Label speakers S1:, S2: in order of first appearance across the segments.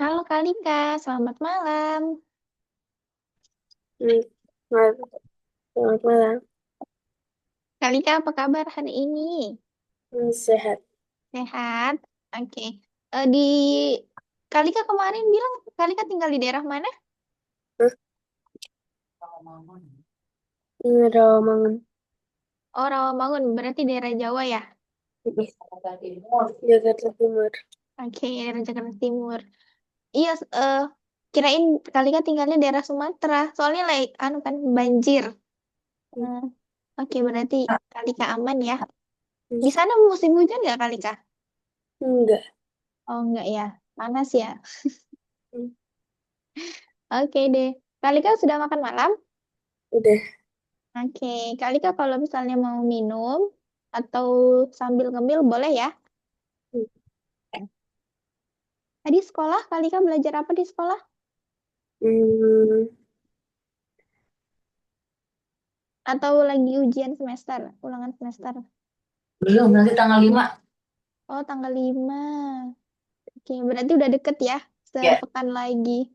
S1: Halo Kalika, selamat malam.
S2: Hmm, selamat malam.
S1: Kalika, apa kabar hari ini?
S2: Sehat.
S1: Sehat? Oke. Di Kalika kemarin bilang Kalika tinggal di daerah mana?
S2: Hah? Ini Rawamangun.
S1: Oh, Rawamangun, berarti daerah Jawa ya?
S2: Jakarta Timur.
S1: Oke, daerah Jakarta Timur. Iya, kirain Kalika tinggalnya daerah Sumatera. Soalnya anu kan banjir.
S2: Hmm,
S1: Hmm, Oke, berarti Kalika aman ya.
S2: hmm,
S1: Di sana musim hujan nggak Kalika?
S2: Enggak.
S1: Oh, enggak ya. Panas ya.
S2: Hmm,
S1: Oke deh. Kalika sudah makan malam?
S2: Udah.
S1: Oke, Kak Lika kalau misalnya mau minum atau sambil ngemil boleh ya.
S2: Hmm,
S1: Tadi sekolah, Kak Lika belajar apa di sekolah?
S2: hmm,
S1: Atau lagi ujian semester, ulangan semester?
S2: Belum, nanti tanggal 5.
S1: Oh, tanggal 5. Oke, berarti udah deket ya,
S2: Ya.
S1: sepekan lagi.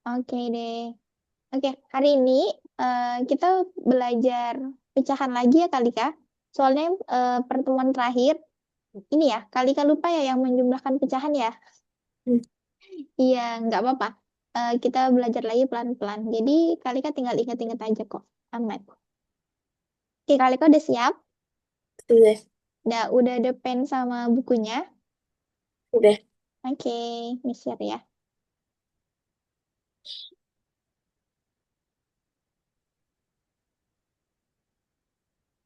S1: Oke deh. Oke, hari ini kita belajar pecahan lagi ya Kak Lika. Soalnya pertemuan terakhir, ini ya, Kak Lika lupa ya yang menjumlahkan pecahan ya.
S2: Hmm,
S1: Iya, nggak apa-apa. Kita belajar lagi pelan-pelan. Jadi Kalika tinggal ingat-ingat aja kok. Aman. Oke, Kalika udah siap?
S2: Udah.
S1: Udah ada pen sama bukunya?
S2: Udah.
S1: Oke, ini share ya.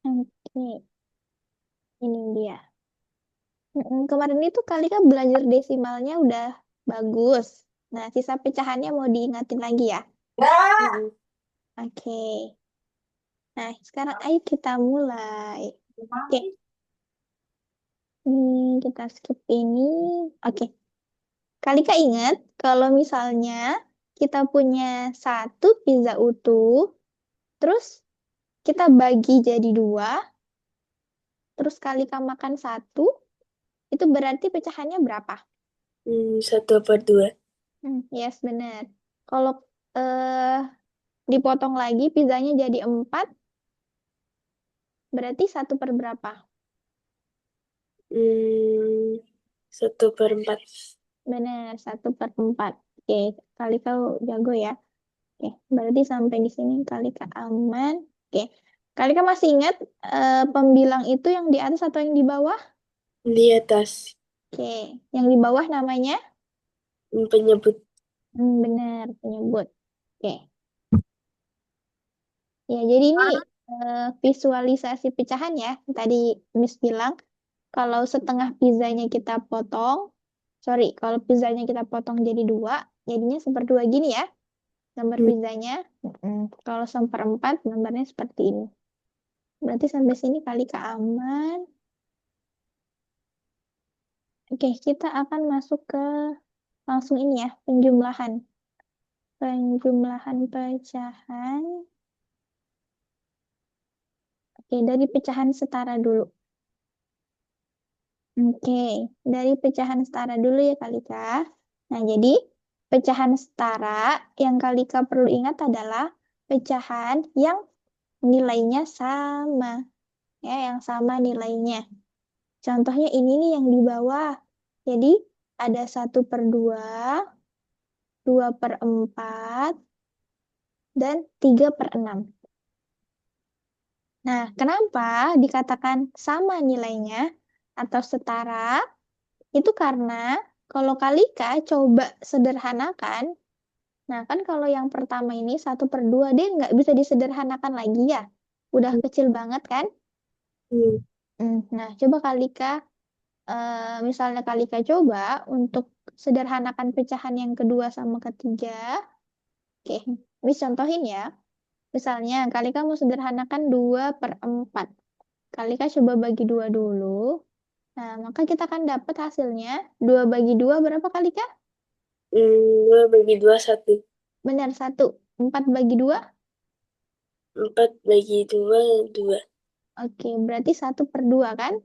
S1: Oke, ini dia. Kemarin itu Kalika belajar desimalnya udah bagus. Nah, sisa pecahannya mau diingatin lagi ya.
S2: Ya.
S1: Oke. Nah, sekarang ayo kita mulai. Oke, kita skip ini. Oke. Kalika ingat kalau misalnya kita punya satu pizza utuh, terus kita bagi jadi dua, terus Kalika makan satu, itu berarti pecahannya berapa?
S2: Satu apa dua?
S1: Yes, benar. Kalau eh, dipotong lagi pizzanya jadi empat, berarti satu per berapa?
S2: Hmm, 1/4.
S1: Benar, satu per empat. Oke, Kalika jago ya. Oke, berarti sampai di sini Kalika aman. Oke, Kalika masih ingat pembilang itu yang di atas atau yang di bawah?
S2: Di atas.
S1: Oke, yang di bawah namanya?
S2: Penyebut.
S1: Benar, penyebut. Oke, ya jadi ini visualisasi pecahan ya. Tadi Miss bilang kalau setengah pizzanya kita potong, sorry, kalau pizzanya kita potong jadi dua, jadinya seperdua gini ya, gambar
S2: Hmm,
S1: pizzanya. Kalau seperempat, gambarnya seperti ini. Berarti sampai sini kali keaman. Oke, kita akan masuk ke langsung ini ya, penjumlahan. Penjumlahan pecahan. Oke, dari pecahan setara dulu. Oke, dari pecahan setara dulu ya Kalika. Nah, jadi pecahan setara yang Kalika perlu ingat adalah pecahan yang nilainya sama. Ya, yang sama nilainya. Contohnya ini nih yang di bawah. Jadi ada satu per dua, 2/4, dan 3/6. Nah, kenapa dikatakan sama nilainya atau setara? Itu karena kalau Kalika coba sederhanakan, nah kan kalau yang pertama ini 1/2 dia nggak bisa disederhanakan lagi ya. Udah kecil banget kan?
S2: hmm,
S1: Nah, coba Kalika, misalnya Kalika coba untuk sederhanakan pecahan yang kedua sama ketiga. Oke, Miss contohin ya. Misalnya Kalika mau sederhanakan 2/4. Kalika coba bagi dua dulu. Nah, maka kita akan dapat hasilnya 2 bagi 2 berapa Kalika?
S2: 2/2 1.
S1: Benar, satu. 4 bagi 2.
S2: 4/2 2.
S1: Oke, berarti 1/2 kan?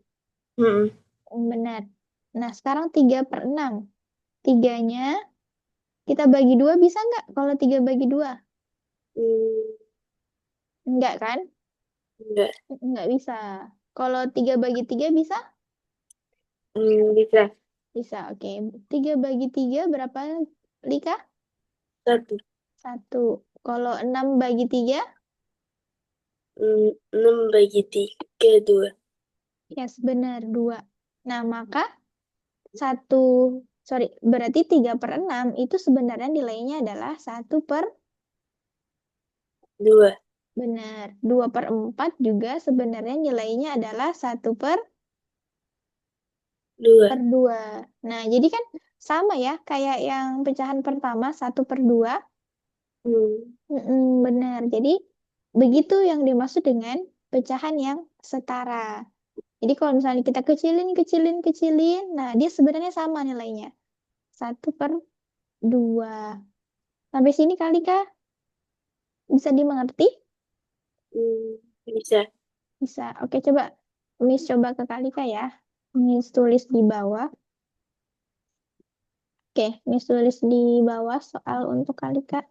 S2: Hmm,
S1: Benar. Nah, sekarang 3/6. Tiganya kita bagi dua bisa nggak? Kalau tiga bagi dua?
S2: Hmm,
S1: Enggak kan?
S2: enggak.
S1: Enggak bisa. Kalau tiga bagi tiga bisa?
S2: Bisa.
S1: Bisa, oke. Tiga bagi tiga berapa, Lika?
S2: Satu.
S1: Satu. Kalau enam bagi tiga?
S2: 6 bagi 3, 2.
S1: Yes, benar, dua. Nah, maka satu, sorry, berarti 3/6 itu sebenarnya nilainya adalah 1/,
S2: 2.
S1: benar. 2/4 juga sebenarnya nilainya adalah per
S2: 2.
S1: dua. Nah, jadi kan sama ya, kayak yang pecahan pertama, 1/2.
S2: Hmm.
S1: Benar. Jadi, begitu yang dimaksud dengan pecahan yang setara. Jadi, kalau misalnya kita kecilin, kecilin, kecilin, nah dia sebenarnya sama nilainya. 1/2. Sampai sini kali Kak, bisa dimengerti?
S2: Bisa.
S1: Bisa. Oke, coba Miss coba ke Kalika ya. Miss tulis di bawah. Oke, Miss tulis di bawah soal untuk Kalika.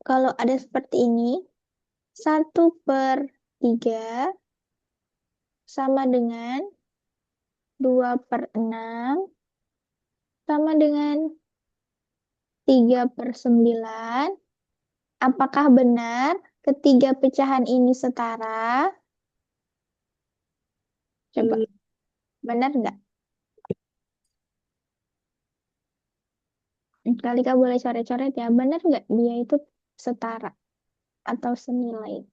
S1: Kalau ada seperti ini, 1/3 sama dengan 2/6 sama dengan 3/9. Apakah benar ketiga pecahan ini setara? Coba,
S2: Hmm,
S1: benar nggak? Kalika boleh coret-coret ya. Benar nggak dia itu setara atau senilai?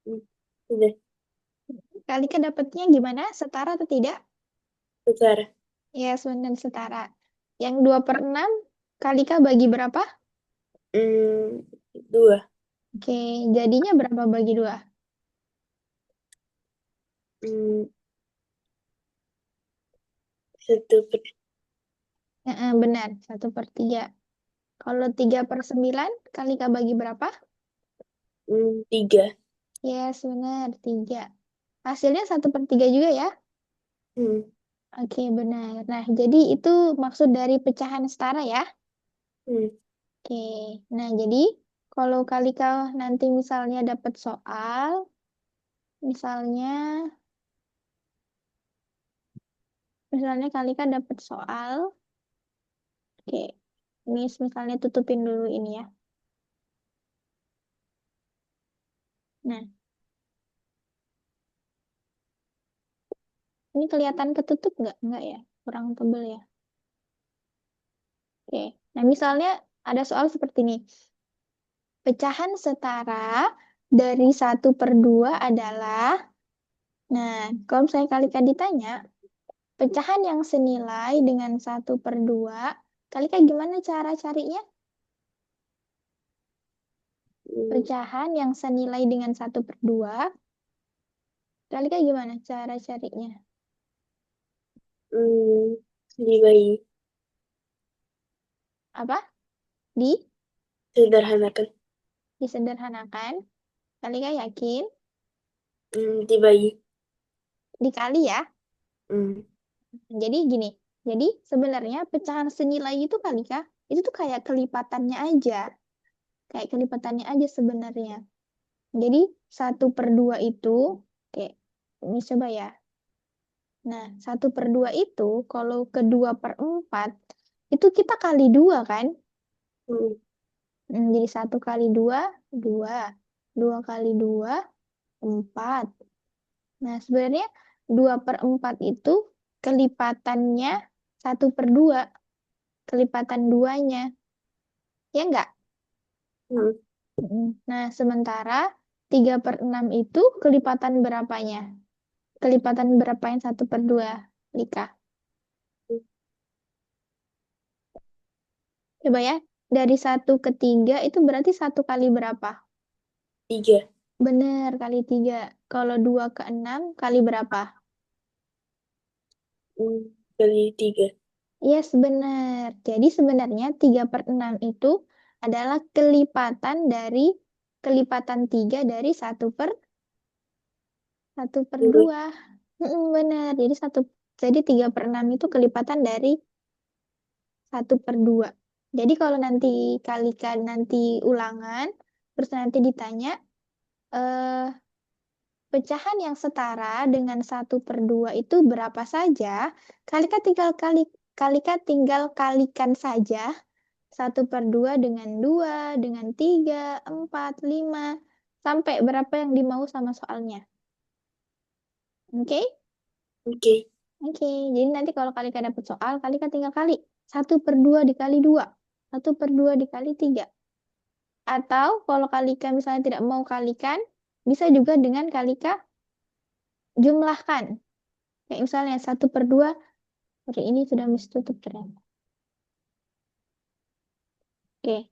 S2: hmm. Sudah.
S1: Kalika dapatnya gimana? Setara atau tidak?
S2: Setara.
S1: Ya, benar setara. Yang 2/6, Kalika bagi berapa?
S2: 2.
S1: Oke, jadinya berapa bagi dua?
S2: Hmm, 1/.
S1: Benar, 1/3. Kalau 3/9, Kalika bagi berapa?
S2: 3.
S1: Yes, benar, 3. Hasilnya 1/3 juga ya?
S2: Hmm.
S1: Oke, benar. Nah, jadi itu maksud dari pecahan setara ya?
S2: Hmm.
S1: Oke, nah jadi kalau Kalika nanti misalnya dapat soal, misalnya, misalnya Kalika dapat soal, oke, misalnya tutupin dulu ini ya. Nah, ini kelihatan ketutup nggak? Nggak ya? Kurang tebel ya? Oke, nah misalnya ada soal seperti ini. Pecahan setara dari 1/2 adalah, nah, kalau misalnya Kalika ditanya, pecahan yang senilai dengan 1/2, Kalika gimana cara carinya?
S2: Hmm.
S1: Pecahan yang senilai dengan 1/2, Kalika gimana cara carinya?
S2: Hmm. Dibagi.
S1: Apa?
S2: Sederhanakan.
S1: Disederhanakan? Kalika yakin?
S2: Dibagi.
S1: Dikali ya.
S2: Hmm.
S1: Jadi gini. Jadi sebenarnya pecahan senilai itu kali Kak, itu tuh kayak kelipatannya aja. Kayak kelipatannya aja sebenarnya. Jadi 1/2 itu, oke, ini coba ya. Nah, 1/2 itu kalau ke 2/4, itu kita kali 2 kan?
S2: Hmm.
S1: Jadi 1 kali 2, 2. 2 kali 2, 4. Nah, sebenarnya 2/4 itu kelipatannya 1/2. Kelipatan duanya. Ya enggak?
S2: Hmm.
S1: Nah, sementara 3/6 itu kelipatan berapanya? Kelipatan berapa yang 1/2, Lika? Coba ya, dari 1 ke 3 itu berarti 1 kali berapa?
S2: 3.
S1: Bener, kali 3. Kalau 2 ke 6 kali berapa?
S2: Kali 3.
S1: Yes, benar. Jadi sebenarnya 3/6 itu adalah kelipatan dari kelipatan 3 dari 1/2.
S2: 2.
S1: Benar. Jadi 3/6 itu kelipatan dari 1/2. Jadi kalau nanti kalikan nanti ulangan, terus nanti ditanya, eh, pecahan yang setara dengan 1/2 itu berapa saja? Kalikan tinggal kalikan saja 1/2 dengan 2, dengan 3, 4, 5, sampai berapa yang dimau sama soalnya. Oke?
S2: Oke.
S1: Oke. Jadi nanti kalau Kalika dapat soal, Kalika tinggal kali. 1/2 dikali 2. 1/2 dikali 3. Atau kalau Kalika misalnya tidak mau kalikan, bisa juga dengan Kalika jumlahkan. Kayak misalnya 1/2, oke ini sudah mesti tutup ternyata. Oke,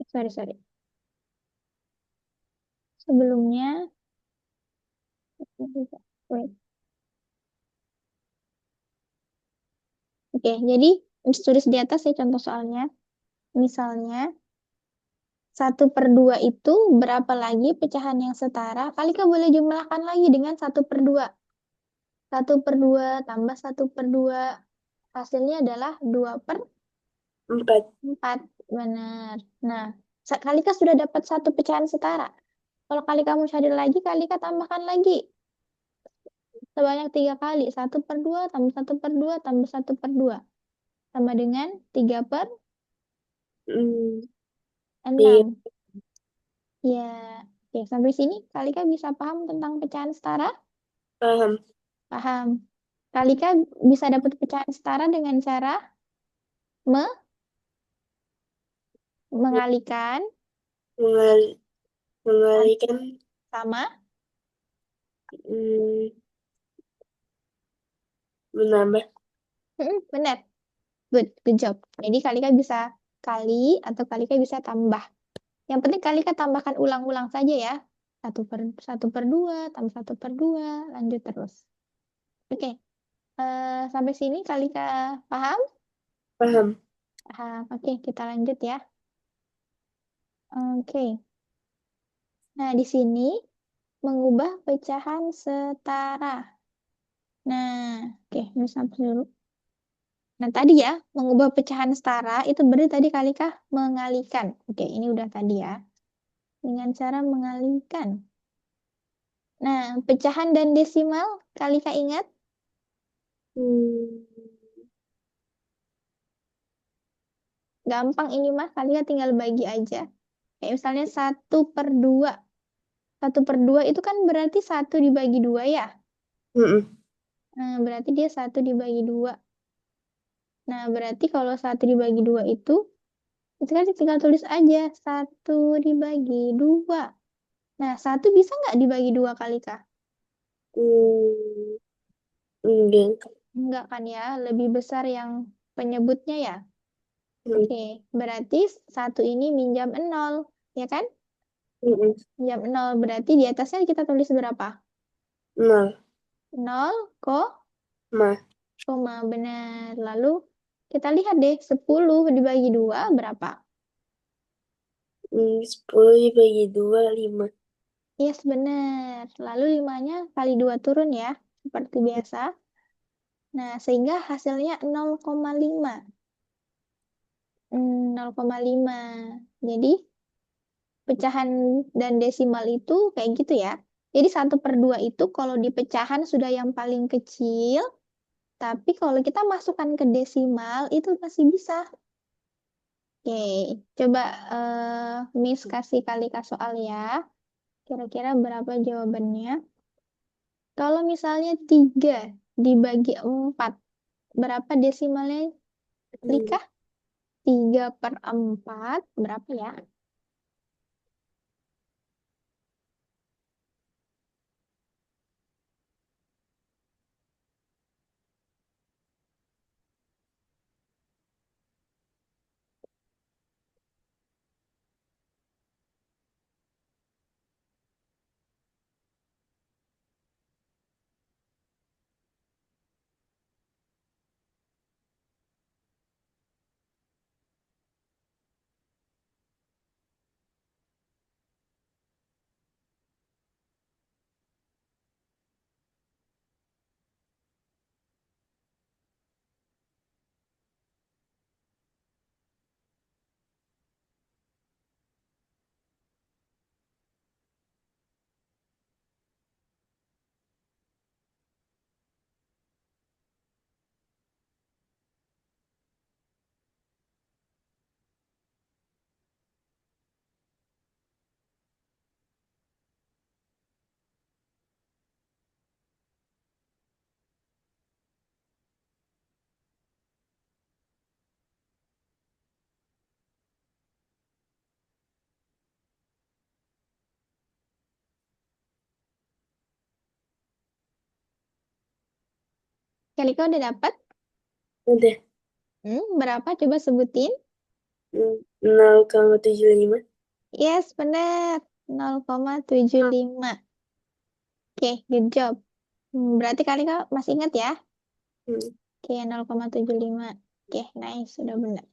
S1: sorry, sorry. Sebelumnya, wait. Oke, jadi tulis di atas ya contoh soalnya. Misalnya, 1/2 itu berapa lagi pecahan yang setara? Kalika boleh jumlahkan lagi dengan 1/2. 1/2 tambah 1/2. Hasilnya adalah
S2: 4.
S1: 2/4. Benar. Nah, Kalika sudah dapat satu pecahan setara. Kalau Kalika mau cari lagi, Kalika tambahkan lagi. Sebanyak 3 kali. 1/2 tambah 1/2 tambah 1/2. Sama dengan 3/6.
S2: Iya,
S1: Ya, oke. Sampai sini Kalika bisa paham tentang pecahan setara?
S2: paham.
S1: Paham. Kalika bisa dapat pecahan setara dengan cara mengalikan
S2: Mengal- Mengalihkan.
S1: sama.
S2: hmm, Menambah.
S1: Benar. Good job. Jadi Kalika bisa kali atau Kalika bisa tambah. Yang penting Kalika tambahkan ulang-ulang saja ya. 1/2 tambah 1/2, lanjut terus. Oke, sampai sini Kalika paham?
S2: Paham.
S1: Paham. Oke, kita lanjut ya. Oke. Nah, di sini mengubah pecahan setara. Nah, oke, ini sampai dulu. Nah, tadi ya, mengubah pecahan setara itu berarti tadi Kalikah mengalihkan. Oke, ini udah tadi ya. Dengan cara mengalihkan. Nah, pecahan dan desimal, Kalika ingat?
S2: Hmm.
S1: Gampang ini mah, Kalika tinggal bagi aja. Kayak misalnya 1/2. 1/2 itu kan berarti 1 dibagi 2 ya.
S2: Mm-mm.
S1: Nah, berarti dia 1 dibagi 2. Nah, berarti kalau 1 dibagi 2 itu kan tinggal tulis aja. 1 dibagi 2. Nah, 1 bisa nggak dibagi 2 kali, Kak?
S2: Hmm. Enggak.
S1: Enggak kan ya, lebih besar yang penyebutnya ya.
S2: Hmm.
S1: Oke, berarti 1 ini minjam 0, ya kan?
S2: Mm-mm.
S1: Minjam 0, berarti di atasnya kita tulis berapa?
S2: Nol.
S1: 0,
S2: Ma.
S1: koma, benar. Lalu kita lihat deh, 10 dibagi 2 berapa?
S2: 10 dibagi 2, 5.
S1: Yes, benar. Lalu 5-nya kali 2 turun ya, seperti biasa. Nah, sehingga hasilnya 0,5. 0,5. Jadi, pecahan dan desimal itu kayak gitu ya. Jadi 1/2 itu kalau di pecahan sudah yang paling kecil, tapi kalau kita masukkan ke desimal itu masih bisa. Oke, coba Miss kasih Kalika soal ya. Kira-kira berapa jawabannya? Kalau misalnya 3 dibagi 4, berapa desimalnya,
S2: Hmm.
S1: Lika? 3/4, berapa ya? Kalika udah dapat?
S2: Udah.
S1: Berapa? Coba sebutin.
S2: 0,75.
S1: Yes, benar. 0,75. Oke, good job. Berarti Kalika masih ingat ya?
S2: Hmm.
S1: Oke, 0,75. Oke, nice. Sudah benar.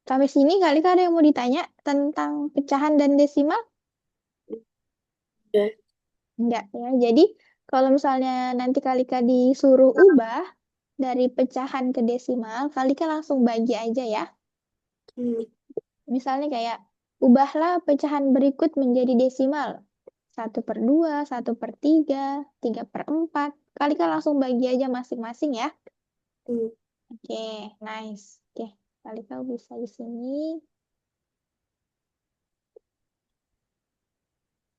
S1: Sampai sini Kalika ada yang mau ditanya tentang pecahan dan desimal?
S2: Udah.
S1: Enggak ya. Jadi, kalau misalnya nanti Kalika disuruh ubah dari pecahan ke desimal, Kalika langsung bagi aja ya.
S2: Hmm.
S1: Misalnya kayak, ubahlah pecahan berikut menjadi desimal. 1/2, 1/3, 3/4. Kalika langsung bagi aja masing-masing ya.
S2: Hmm.
S1: Oke, nice. Oke, Kalika bisa di sini.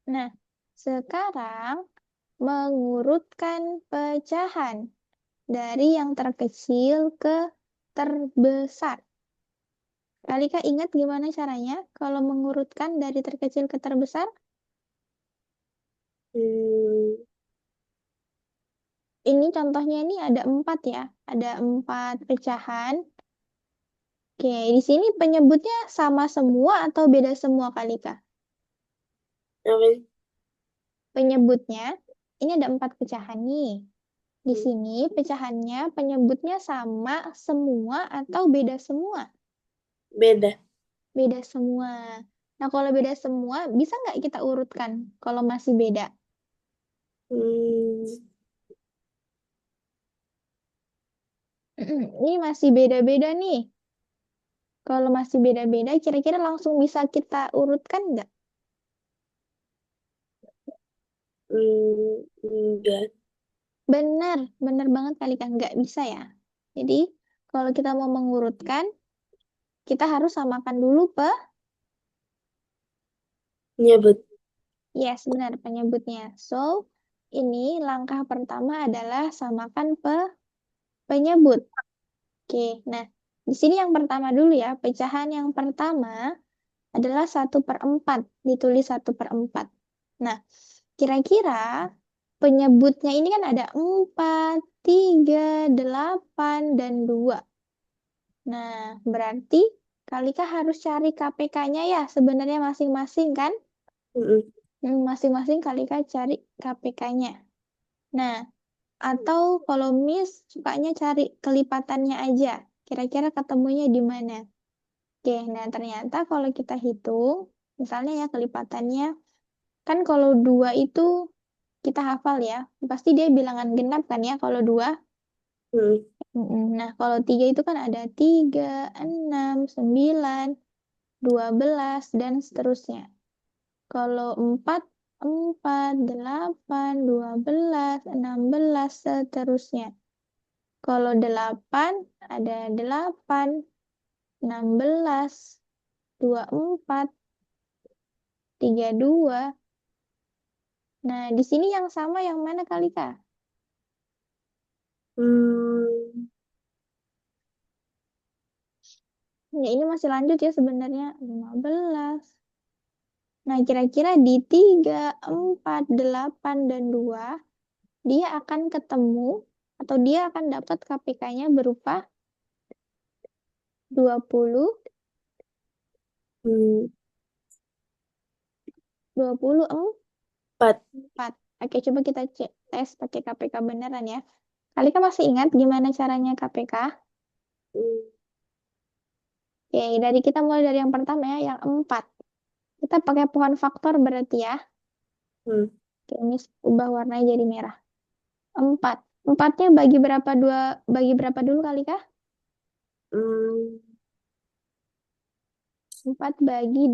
S1: Nah, sekarang mengurutkan pecahan dari yang terkecil ke terbesar. Kalika ingat gimana caranya kalau mengurutkan dari terkecil ke terbesar?
S2: Hmm.
S1: Ini contohnya ini ada 4 ya. Ada 4 pecahan. Oke, di sini penyebutnya sama semua atau beda semua Kalika?
S2: Apa?
S1: Penyebutnya, ini ada 4 pecahan nih. Di
S2: Hmm.
S1: sini pecahannya penyebutnya sama semua atau beda semua?
S2: Beda.
S1: Beda semua. Nah, kalau beda semua, bisa nggak kita urutkan kalau masih beda?
S2: Hmm.
S1: Ini masih beda-beda nih. Kalau masih beda-beda, kira-kira langsung bisa kita urutkan nggak?
S2: Enggak.
S1: Benar, benar banget kali kan. Nggak bisa ya. Jadi, kalau kita mau mengurutkan, kita harus samakan dulu
S2: Nyebut.
S1: yes, benar penyebutnya. So, ini langkah pertama adalah samakan penyebut. Oke, nah di sini yang pertama dulu ya, pecahan yang pertama adalah 1/4, ditulis 1/4. Nah, kira-kira penyebutnya ini kan ada 4, 3, 8, dan 2. Nah, berarti Kalika harus cari KPK-nya ya sebenarnya masing-masing kan?
S2: Hmm.
S1: Masing-masing Kalika cari KPK-nya. Nah, atau kalau Miss sukanya cari kelipatannya aja. Kira-kira ketemunya di mana? Oke, nah ternyata kalau kita hitung, misalnya ya kelipatannya Kan kalau 2 itu kita hafal ya. Pasti dia bilangan genap kan ya kalau 2.
S2: Hmm.
S1: Nah, kalau 3 itu kan ada 3, 6, 9, 12, dan seterusnya. Kalau 4, 4, 8, 12, 16, seterusnya. Kalau 8, ada 8, 16, 24, 32. Nah, di sini yang sama yang mana kali, Kak?
S2: Hmm.
S1: Ya, ini masih lanjut ya sebenarnya. 15. Nah, kira-kira di 3, 4, 8, dan 2, dia akan ketemu atau dia akan dapat KPK-nya berupa 20,
S2: Hmm.
S1: 24.
S2: 4.
S1: Oke, coba kita cek tes pakai KPK beneran ya. Kali kan masih ingat gimana caranya KPK?
S2: Hmm.
S1: Oke, dari kita mulai dari yang pertama ya, yang 4. Kita pakai pohon faktor berarti ya.
S2: Hmm.
S1: Oke, ini ubah warnanya jadi merah. 4. Empatnya bagi berapa dulu kali kah?
S2: Hmm.
S1: 4 bagi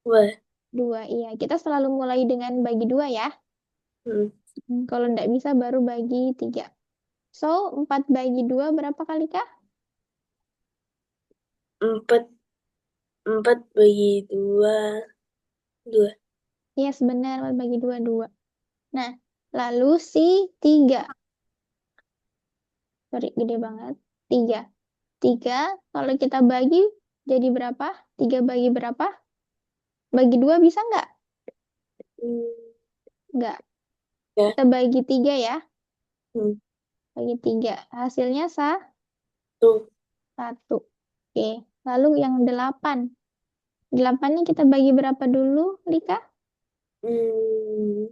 S2: Wah.
S1: 2. Iya, kita selalu mulai dengan bagi 2 ya.
S2: Hmm.
S1: Kalau nggak bisa baru bagi 3. So, 4 bagi 2 berapa kali kah?
S2: 4. 4 bagi 2. 2.
S1: Yes, benar. 4 bagi 2, 2. Nah, lalu si 3. Sorry, gede banget. 3. 3, kalau kita bagi jadi berapa? 3 bagi berapa? Bagi 2 bisa nggak?
S2: Hmm.
S1: Nggak.
S2: Ya.
S1: Kita bagi 3 ya.
S2: Hmm.
S1: Bagi 3. Hasilnya
S2: Tuh.
S1: 1. Oke. Lalu yang 8. 8-nya kita bagi berapa dulu, Lika?
S2: Hmm.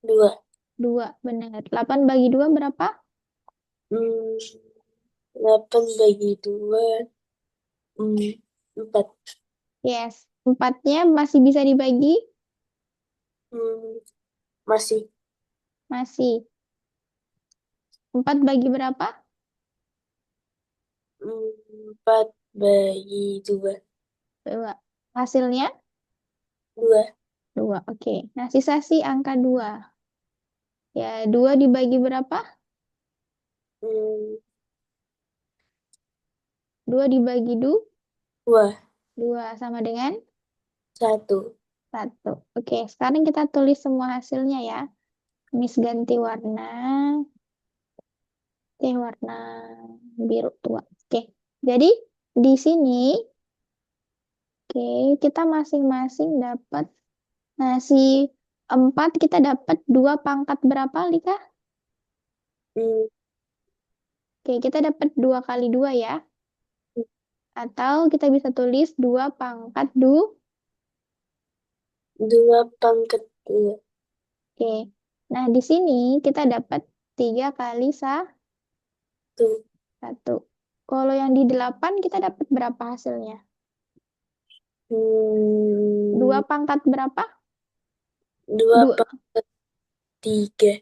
S2: 2.
S1: 2, benar. 8 bagi 2 berapa?
S2: Hmm. 8 bagi 2. Hmm. 4.
S1: Yes. 4-nya masih bisa dibagi?
S2: Hmm. Masih.
S1: Masih. 4 bagi berapa?
S2: Hmm. 4 bagi 2.
S1: 2. Hasilnya?
S2: 2.
S1: 2. Oke. Nah, sisa si angka 2. Ya, 2 dibagi berapa?
S2: Hmm.
S1: 2 dibagi
S2: 2.
S1: 2 sama dengan
S2: 1.
S1: 1. Oke, sekarang kita tulis semua hasilnya ya. Miss ganti warna. Oke, warna biru tua. Oke, jadi di sini, oke, kita masing-masing dapat. Nah, si 4 kita dapat 2 pangkat berapa, Lika?
S2: Hmm.
S1: Oke, kita dapat 2 kali 2 ya. Atau kita bisa tulis 2 pangkat 2.
S2: 2 pangkat 2.
S1: Oke, nah di sini kita dapat 3 kali 1. Kalau yang di 8 kita dapat berapa hasilnya? 2
S2: Hmm.
S1: pangkat berapa?
S2: 2
S1: 2.
S2: pangkat 3.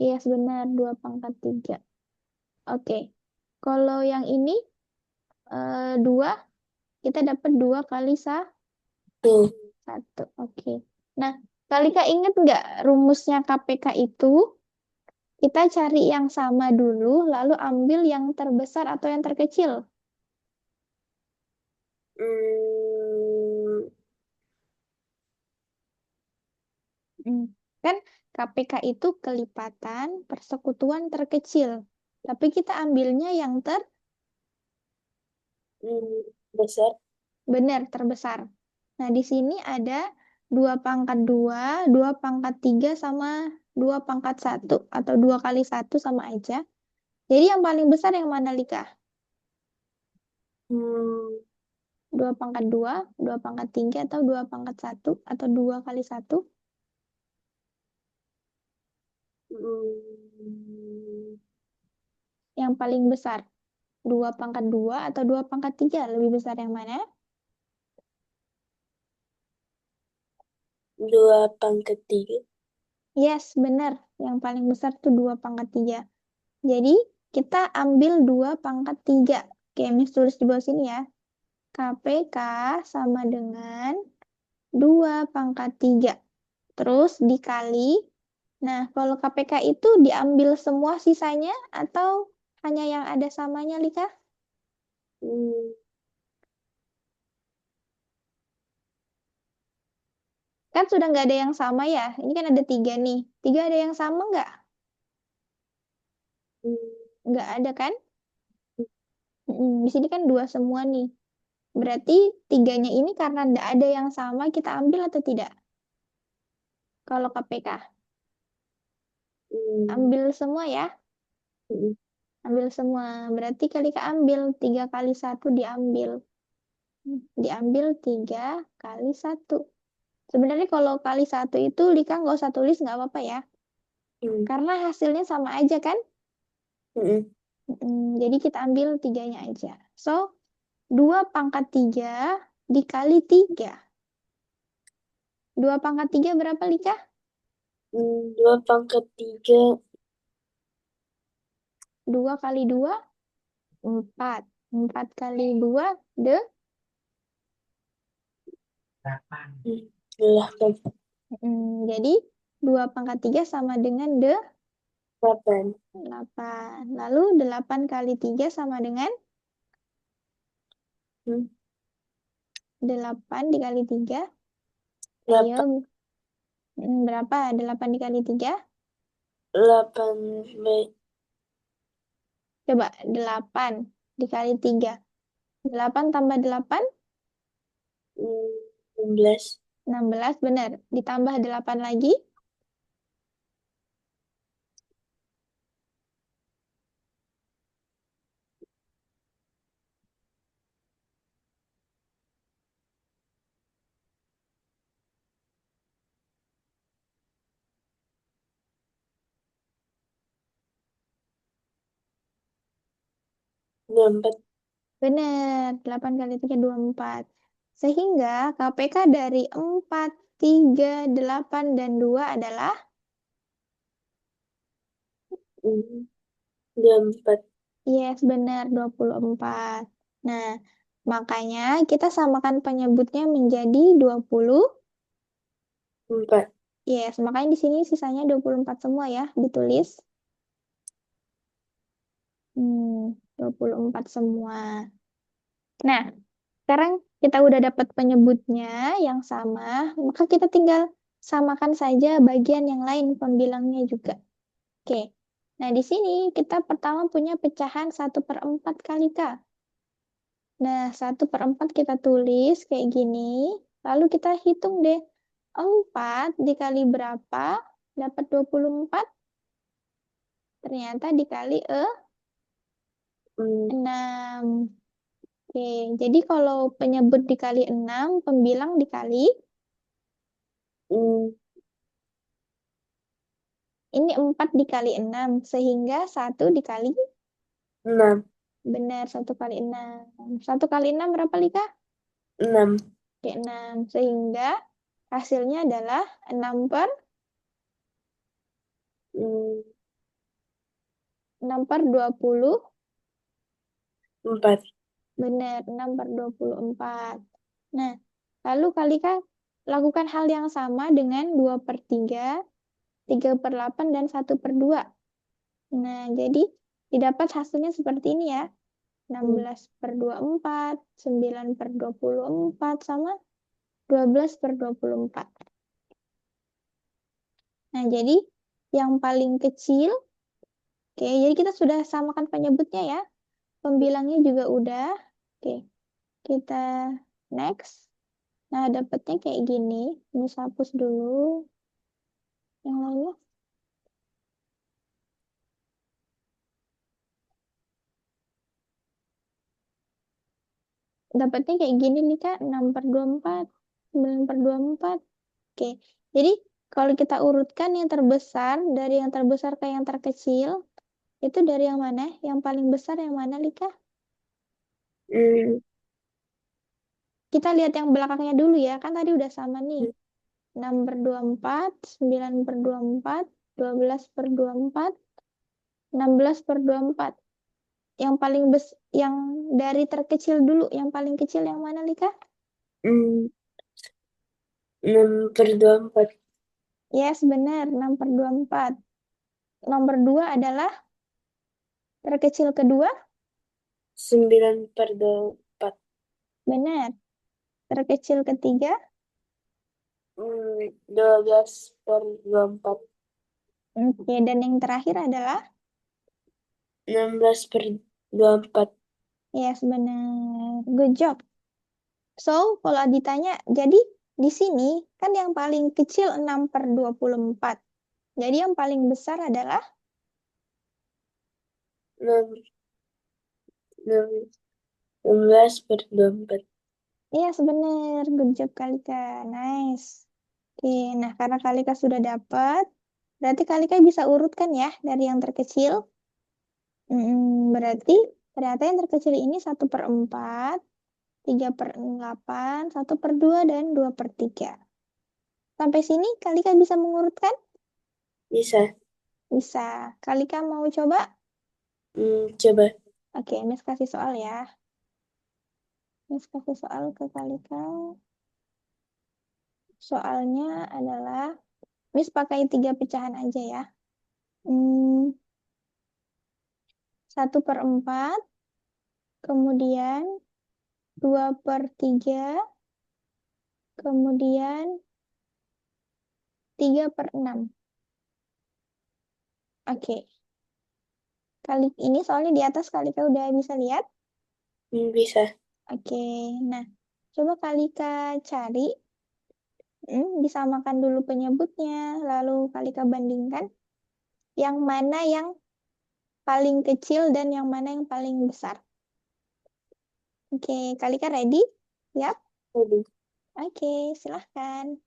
S1: Iya, sebenar 2 pangkat 3. Oke. Kalau yang ini 2, kita dapat 2 kali
S2: Tuh.
S1: 1. Oke. Nah, Kalika ingat nggak rumusnya KPK itu? Kita cari yang sama dulu, lalu ambil yang terbesar atau yang terkecil.
S2: Hmm.
S1: Hmm. Kan KPK itu kelipatan persekutuan terkecil. Tapi kita ambilnya yang
S2: Hmm. Besar.
S1: benar terbesar. Nah, di sini ada 2 pangkat 2, 2 pangkat 3 sama 2 pangkat 1. Atau 2 kali 1 sama aja. Jadi yang paling besar yang mana, Lika?
S2: Hmm.
S1: 2 pangkat 2, 2 pangkat 3, atau 2 pangkat 1, atau 2 kali 1?
S2: Hmm.
S1: Yang paling besar. 2 pangkat 2 atau 2 pangkat 3? Lebih besar yang mana?
S2: 2/3.
S1: Yes, benar. Yang paling besar tuh 2/3. Jadi, kita ambil 2/3. Oke, Miss tulis di bawah sini ya. KPK sama dengan 2/3. Terus dikali. Nah, kalau KPK itu diambil semua sisanya atau hanya yang ada samanya, Lika?
S2: Hmm,
S1: Kan sudah nggak ada yang sama ya. Ini kan ada 3 nih. 3 ada yang sama nggak?
S2: hmm,
S1: Nggak ada kan? Di sini kan 2 semua nih. Berarti 3-nya ini karena nggak ada yang sama, kita ambil atau tidak? Kalau KPK.
S2: hmm,
S1: Ambil semua ya.
S2: hmm,
S1: Ambil semua. Berarti kali ambil. 3 kali 1 diambil. Diambil 3 kali 1. Sebenarnya kalau kali 1 itu Lika nggak usah tulis, nggak apa-apa ya.
S2: hmm,
S1: Karena hasilnya sama aja kan?
S2: hmm,
S1: Jadi kita ambil 3-nya aja. So, 2/3 dikali 3. 2/3 berapa, Lika?
S2: 2/3.
S1: 2 kali 2, 4. 4 kali 2,
S2: 8.
S1: jadi 2/3 sama dengan
S2: 8.
S1: 8. Lalu 8 kali 3 sama dengan
S2: Hmm,
S1: 8 dikali 3.
S2: 8.
S1: Ayo, berapa? 8 dikali 3.
S2: 8.
S1: Coba 8 dikali 3. 8 tambah 8,
S2: 16.
S1: 16, benar. Ditambah 8 lagi,
S2: 24.
S1: benar. 8 kali 3, 24. Sehingga KPK dari 4, 3, 8, dan 2 adalah,
S2: Hmm, 24.
S1: yes, benar, 24. Nah, makanya kita samakan penyebutnya menjadi 20.
S2: 4.
S1: Yes, makanya di sini sisanya 24 semua ya, ditulis. 24 semua. Nah, sekarang kita udah dapat penyebutnya yang sama, maka kita tinggal samakan saja bagian yang lain pembilangnya juga. Oke. Nah, di sini kita pertama punya pecahan 1/4 kali K. Nah, 1/4 kita tulis kayak gini. Lalu kita hitung deh. 4 dikali berapa? Dapat 24. Ternyata dikali
S2: Hmm,
S1: 6. Oke, jadi kalau penyebut dikali 6, pembilang dikali,
S2: hmm,
S1: ini 4 dikali 6, sehingga 1 dikali,
S2: 6.
S1: benar, 1 kali 6. 1 kali 6 berapa, Lika?
S2: 6.
S1: Oke, 6. Sehingga hasilnya adalah 6 per 20.
S2: 4.
S1: Benar, 6/24. Nah, lalu Kalika lakukan hal yang sama dengan 2/3, 3/8, dan 1/2. Nah, jadi didapat hasilnya seperti ini ya. 16/24, 9/24, sama 12/24. Nah, jadi yang paling kecil, oke, jadi kita sudah samakan penyebutnya ya. Pembilangnya juga udah. Oke, kita next. Nah, dapatnya kayak gini. Ini hapus dulu yang lainnya. Dapatnya kayak gini nih, Kak. 6/24, 9/24. Oke, jadi kalau kita urutkan yang terbesar, dari yang terbesar ke yang terkecil, itu dari yang mana? Yang paling besar yang mana, Lika?
S2: Hmm,
S1: Kita lihat yang belakangnya dulu ya, kan tadi udah sama nih. 6 per 24, 9 per 24, 12 per 24, 16 per 24. Yang paling yang dari terkecil dulu, yang paling kecil yang mana, Lika?
S2: Hmm, 6 per 24.
S1: Yes, benar, 6 per 24. Nomor 2 adalah terkecil kedua,
S2: 9 per 24.
S1: benar. Terkecil ketiga,
S2: 12 per 24.
S1: oke, dan yang terakhir adalah,
S2: 16 per 24.
S1: yes, benar. Good job. So, kalau ditanya, jadi di sini kan yang paling kecil 6 per 24. Jadi yang paling besar adalah,
S2: 6, 16 per 24.
S1: yes, benar. Good job, Kalika. Nice. Oke, nah karena Kalika sudah dapat, berarti Kalika bisa urutkan ya dari yang terkecil. Berarti ternyata yang terkecil ini 1/4, 3/8, 1/2, dan 2/3. Sampai sini Kalika bisa mengurutkan?
S2: Bisa.
S1: Bisa. Kalika mau coba?
S2: Coba.
S1: Oke, Miss kasih soal ya. Miss kasih soal ke Kalika. Soalnya adalah, Miss pakai 3 pecahan aja ya. 1/4, kemudian 2/3, kemudian 3/6. Oke, kali ini soalnya di atas Kalika udah bisa lihat.
S2: Bisa.
S1: Oke, nah coba Kalika cari, disamakan dulu penyebutnya, lalu Kalika bandingkan yang mana yang paling kecil dan yang mana yang paling besar. Oke, Kalika ready? Yap.
S2: Tadi.
S1: Oke, silahkan.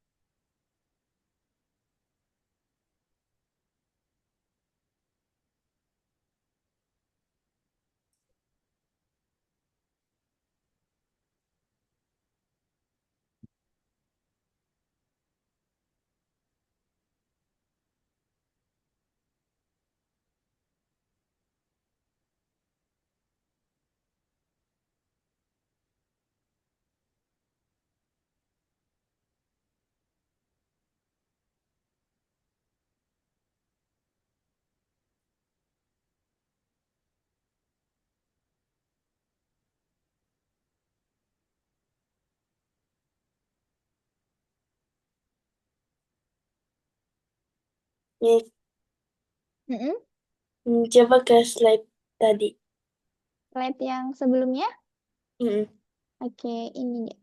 S2: Nih,
S1: Mm-mm.
S2: coba ke slide tadi.
S1: Slide yang sebelumnya.
S2: Mm,
S1: Oke, ini dia.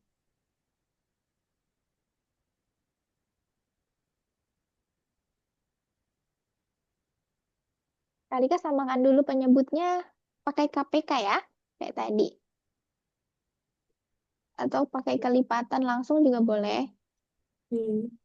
S1: Kalika samakan dulu penyebutnya pakai KPK ya, kayak tadi. Atau pakai kelipatan langsung juga boleh.
S2: mm.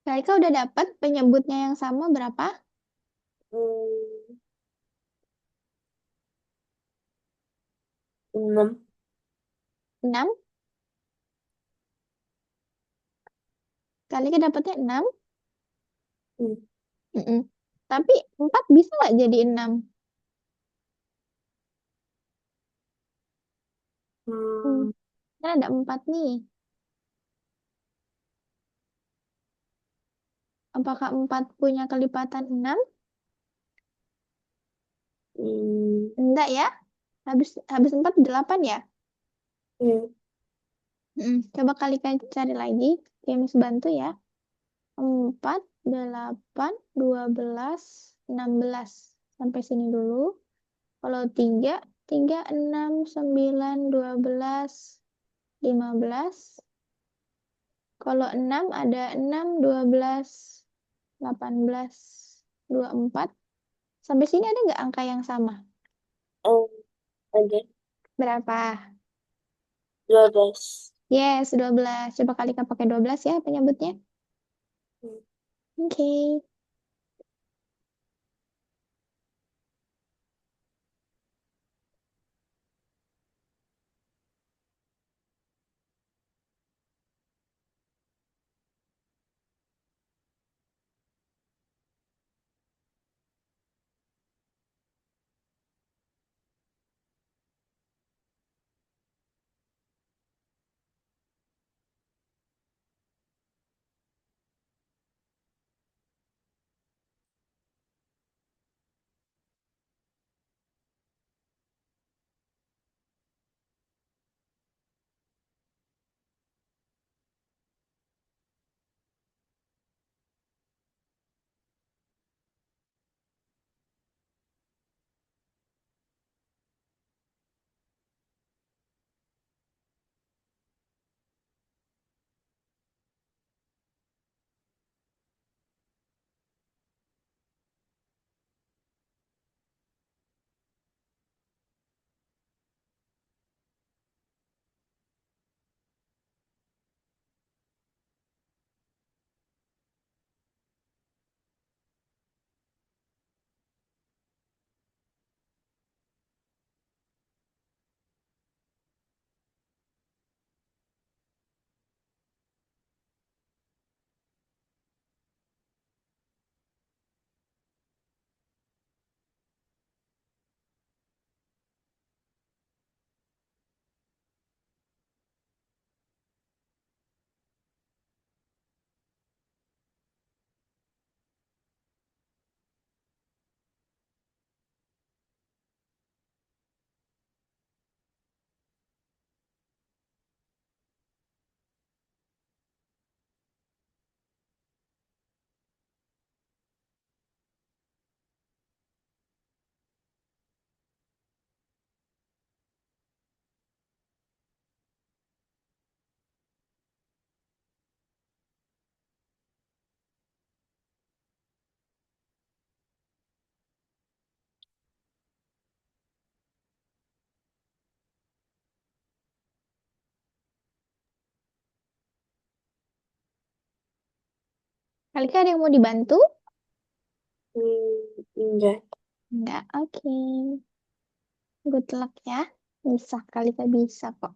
S1: Kalika udah dapat penyebutnya yang sama berapa?
S2: Hmm, 6.
S1: 6. Kalika dapatnya 6.
S2: Hmm.
S1: Mm-mm. Tapi 4 bisa nggak jadi 6? Hmm.
S2: Hmm.
S1: Kan ada 4 nih. Apakah 4 punya kelipatan 6?
S2: Hmm.
S1: Enggak ya. Habis habis 4 8 ya.
S2: Hmm.
S1: Coba kali cari lagi. Oke, Miss bantu ya. 4 8 12 16. Sampai sini dulu. Kalau 3 3 6 9 12 15. Kalau 6 ada 6 12 18 24. Sampai sini ada nggak angka yang sama?
S2: Oh, ada
S1: Berapa?
S2: 12.
S1: Yes, 12. Coba kalikan pakai 12 ya penyebutnya.
S2: Hmm.
S1: Oke. Kali ada yang mau dibantu?
S2: Enggak.
S1: Enggak. Oke. Good luck ya. Bisa, kali bisa kok.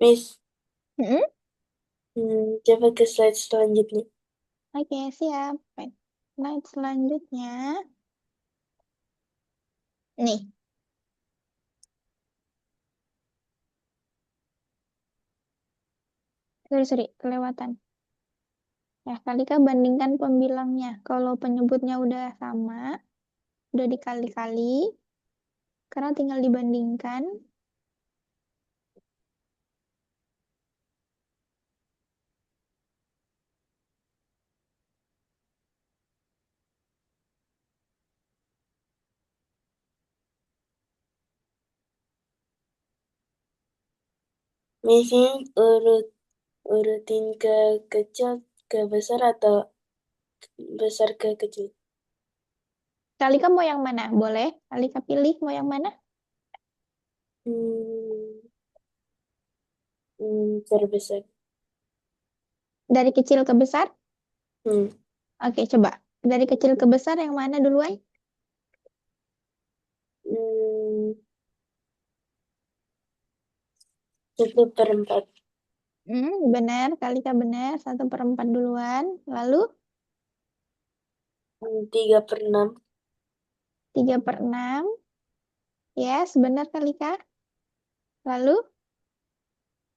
S2: Miss,
S1: Mm-mm.
S2: coba ke slide selanjutnya.
S1: Oke, siap. Baik. Slide selanjutnya. Nih, sorry, kelewatan. Ya, kali bandingkan pembilangnya. Kalau penyebutnya udah sama, udah dikali-kali, karena tinggal dibandingkan.
S2: Miss, ini urutin ke kecil ke besar atau besar ke kecil?
S1: Kalika mau yang mana? Boleh. Kalika pilih mau yang mana?
S2: Hmm, terbesar.
S1: Dari kecil ke besar?
S2: Hmm.
S1: Oke, coba. Dari kecil ke besar yang mana duluan?
S2: Hmm, 1/4.
S1: Benar, Kalika benar. 1/4 duluan. Lalu
S2: 3/6.
S1: 3/6. Yes, benar Kalika. Lalu,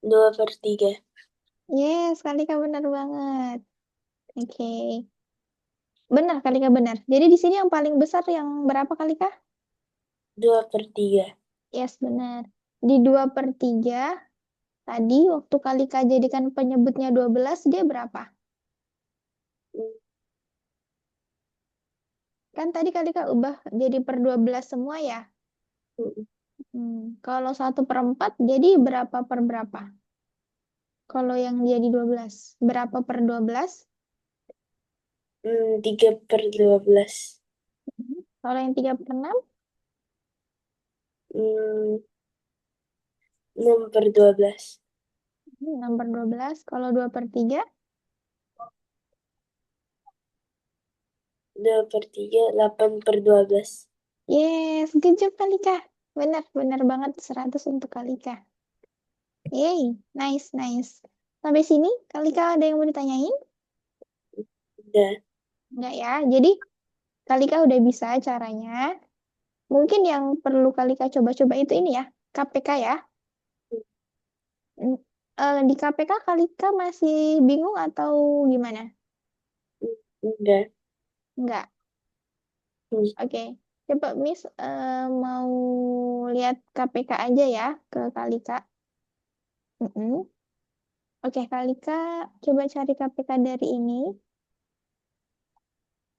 S2: 2/3.
S1: yes, Kalika benar banget. Oke. Benar, Kalika benar. Jadi di sini yang paling besar yang berapa, Kalika?
S2: 2/3.
S1: Yes, benar. Di 2/3, tadi waktu Kalika jadikan penyebutnya 12, dia berapa?
S2: Hmm,
S1: Kan tadi Kalika ubah jadi per 12 semua ya?
S2: hmm,
S1: Kalau 1/4, jadi berapa per berapa? Kalau yang jadi 12, berapa per 12?
S2: 3/12.
S1: Kalau yang 3/6,
S2: Hmm, 6/12.
S1: 6/12. Kalau 2/3,
S2: 2/3, 8/12.
S1: yes, good job Kalika. Benar, benar banget 100 untuk Kalika. Yay, nice, nice. Sampai sini, Kalika ada yang mau ditanyain?
S2: Udah.
S1: Enggak ya. Jadi, Kalika udah bisa caranya. Mungkin yang perlu Kalika coba-coba itu ini ya, KPK ya. Mm, di KPK Kalika masih bingung atau gimana?
S2: Udah.
S1: Enggak.
S2: Hmm,
S1: Oke. Coba Miss mau lihat KPK aja ya ke Kalika. Mm-mm. Oke, Kalika coba cari KPK dari ini.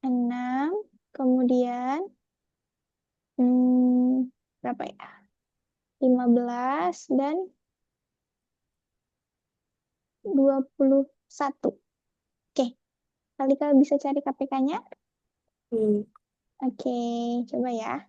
S1: 6, kemudian berapa ya? 15 dan 21. Oke, Kalika bisa cari KPK-nya?
S2: hmm,
S1: Oke, coba ya.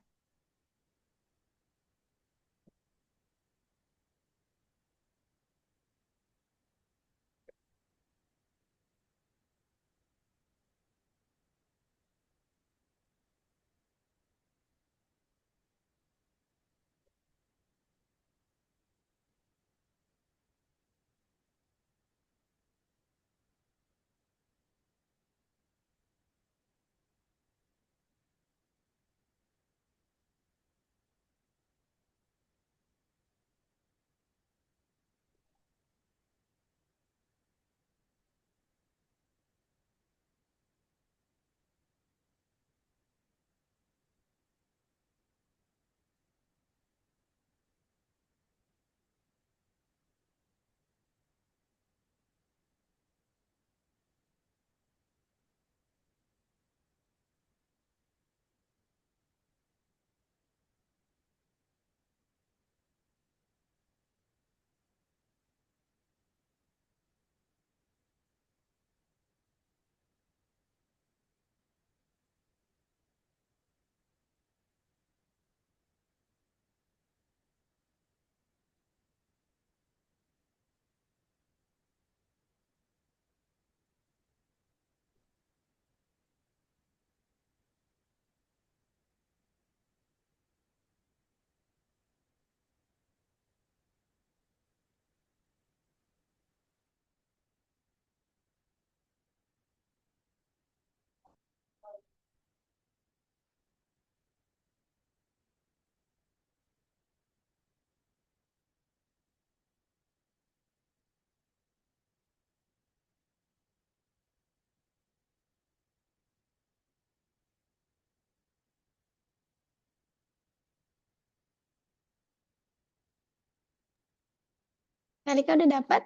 S1: Kalika udah dapat?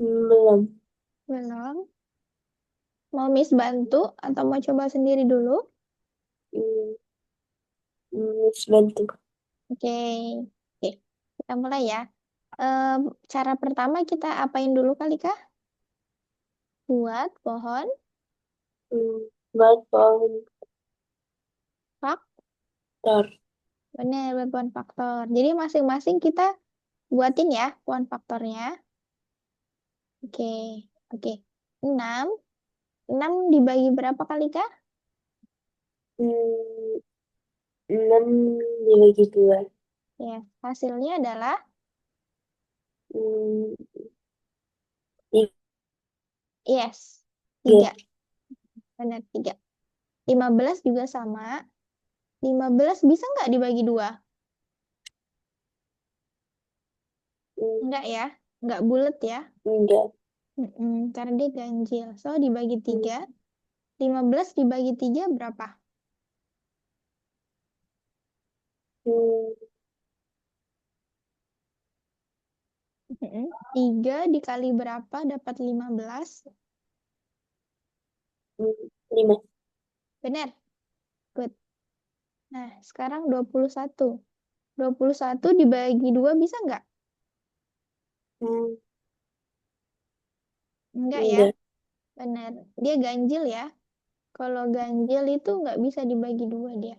S2: belum.
S1: Belum. Mau Miss bantu atau mau coba sendiri dulu?
S2: Hmm, bantu.
S1: Oke, oke. Kita mulai ya. Em, Cara pertama kita apain dulu Kalika? Buat pohon,
S2: Hmm, buat pohon
S1: fak,
S2: tor.
S1: bener, buat pohon faktor. Jadi masing-masing kita buatin ya pohon faktornya. Oke, Oke. 6. 6 dibagi berapa kali, Kak?
S2: Hmm, 6 dibagi 2.
S1: Ya, hasilnya adalah
S2: Hmm,
S1: yes, 3.
S2: 3.
S1: Benar, 3. 15 juga sama. 15 bisa nggak dibagi 2?
S2: Hmm,
S1: Enggak ya. Enggak bulat ya.
S2: enggak.
S1: Karena dia ganjil. So, dibagi
S2: Hmm,
S1: 3. 15 dibagi 3 berapa?
S2: hmm,
S1: 3 dikali berapa dapat 15?
S2: 5.
S1: Benar. Good. Nah, sekarang 21. 21 dibagi 2 bisa nggak?
S2: Hmm,
S1: Enggak ya.
S2: enggak.
S1: Benar. Dia ganjil ya. Kalau ganjil itu nggak bisa dibagi 2 dia.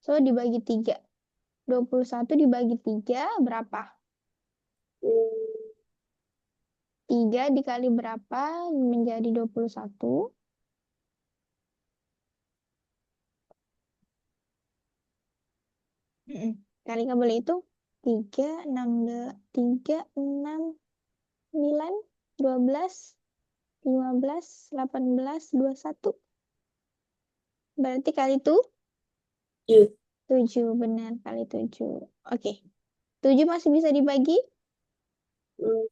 S1: So, dibagi 3. 21 dibagi 3 berapa?
S2: Hmm,
S1: 3 dikali berapa menjadi 21? Kali nggak boleh itu 3, 16, 3, 6, 9, 12, 15, 18, 21. Berarti kali itu
S2: 7.
S1: 7. Benar, kali 7. Oke. 7 masih bisa dibagi?
S2: Hmm,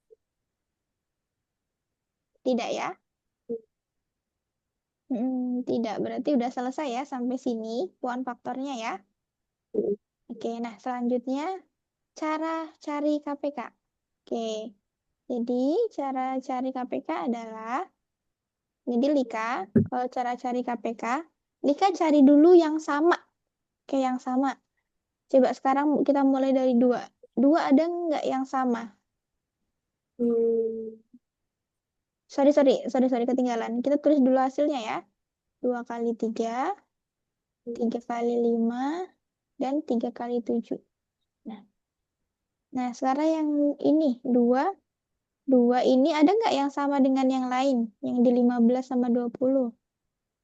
S1: Tidak ya? Tidak. Berarti udah selesai ya sampai sini puan faktornya ya.
S2: hmm,
S1: Oke, nah selanjutnya cara cari KPK. Oke, jadi cara cari KPK adalah, jadi Lika, kalau cara cari KPK, Lika cari dulu yang sama, kayak yang sama. Coba sekarang kita mulai dari 2. 2 ada nggak yang sama?
S2: hmm,
S1: Sorry, sorry, sorry, sorry, ketinggalan. Kita tulis dulu hasilnya ya. 2 kali 3, 3 kali 5, dan 3 kali 7. Nah, nah sekarang yang ini, 2. 2 ini ada nggak yang sama dengan yang lain? Yang di 15 sama 20?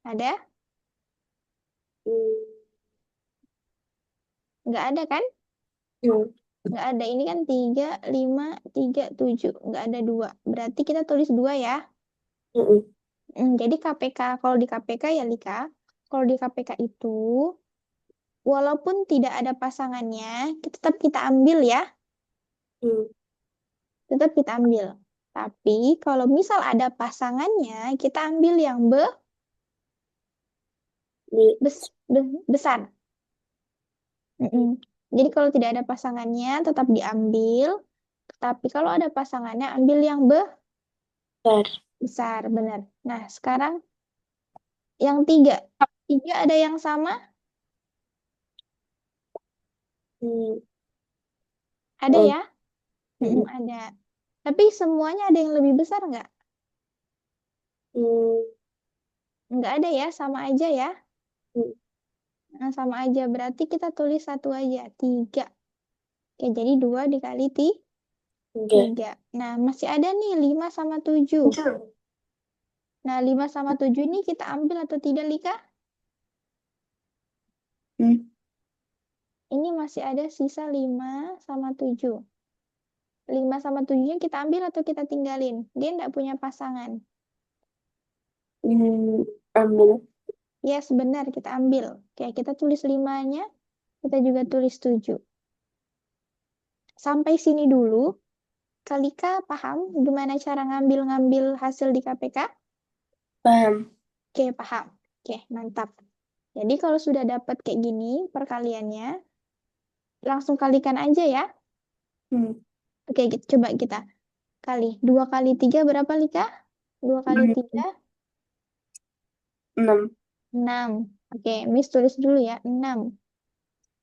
S1: Ada?
S2: hmm,
S1: Nggak ada kan?
S2: hmm,
S1: Nggak ada. Ini kan 3, 5, 3, 7. Nggak ada 2. Berarti kita tulis 2 ya.
S2: hmm,
S1: Jadi KPK, kalau di KPK ya Lika, kalau di KPK itu, walaupun tidak ada pasangannya, tetap kita ambil ya.
S2: hmm.
S1: Tetap kita ambil. Tapi kalau misal ada pasangannya, kita ambil yang
S2: Ini,
S1: besar. Mm-mm. Jadi kalau tidak ada pasangannya, tetap diambil. Tapi kalau ada pasangannya, ambil yang
S2: besar.
S1: besar, benar. Nah, sekarang yang 3. 3 ada yang sama?
S2: Hmm,
S1: Ada
S2: oh,
S1: ya?
S2: hmm,
S1: Ada. Tapi semuanya ada yang lebih besar nggak?
S2: hmm,
S1: Nggak ada ya, sama aja ya.
S2: hmm,
S1: Nah, sama aja, berarti kita tulis satu aja, 3. Oke, jadi 2 dikali
S2: enggak.
S1: 3. Nah, masih ada nih 5 sama 7. Nah, 5 sama 7 ini kita ambil atau tidak, Lika?
S2: Hmm,
S1: Ini masih ada sisa 5 sama 7. 5 sama 7-nya kita ambil atau kita tinggalin? Dia nggak punya pasangan.
S2: hmm, ambil.
S1: Yes, benar, kita ambil. Oke, kita tulis 5-nya, kita juga tulis 7. Sampai sini dulu. Kalika paham gimana cara ngambil-ngambil hasil di KPK?
S2: Paham.
S1: Oke, paham. Oke, mantap. Jadi kalau sudah dapat kayak gini perkaliannya, langsung kalikan aja ya.
S2: Hmm,
S1: Oke, coba kita kali. 2 kali 3 berapa, Lika? 2 kali 3,
S2: 6.
S1: 6. Oke, Miss tulis dulu ya, 6.